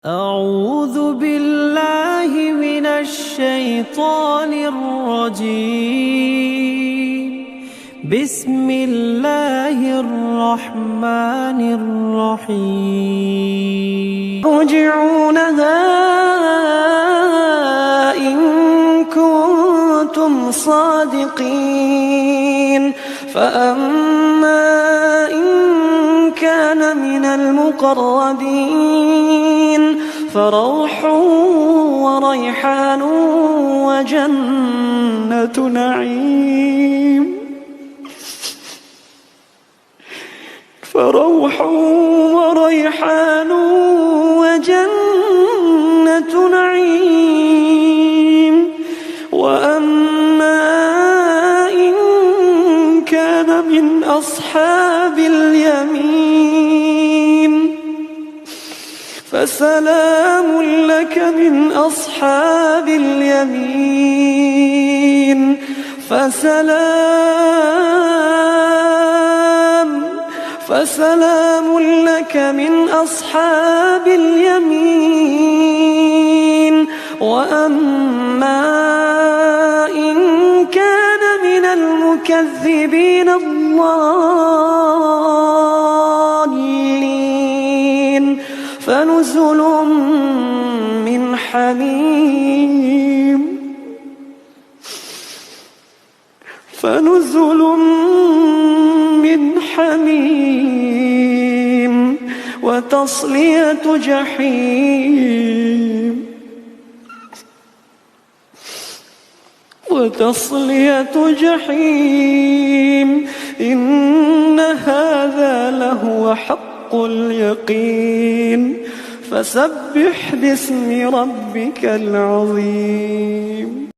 أعوذ بالله من الشيطان الرجيم. بسم الله الرحمن الرحيم. ترجعونها إن كنتم صادقين. فأما إن كان من المقربين فروح وريحان وجنة نعيم. فروح وريحان وجنة نعيم. وأما إن كان من أصحاب اليمين فسلام لك من أصحاب اليمين. فسلام لك من أصحاب اليمين. وأما إن كان من المكذبين الضالين فنزل من حميم. وتصلية جحيم. إن هذا لهو حق اليقين. فسبح باسم ربك العظيم.